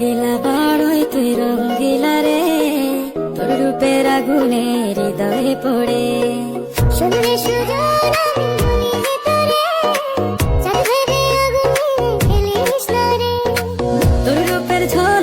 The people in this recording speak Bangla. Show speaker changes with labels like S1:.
S1: দিলা বড়ই তুই রঙ্গিলা রে, তোর রূপের আগুনে হৃদয়ে পড়ে।
S2: শুনলে সুজন আমি বলি যে তোরে, চাঁদ ভেবে আগুনে খেলিস না রে।
S1: তোর রূপের ঝড়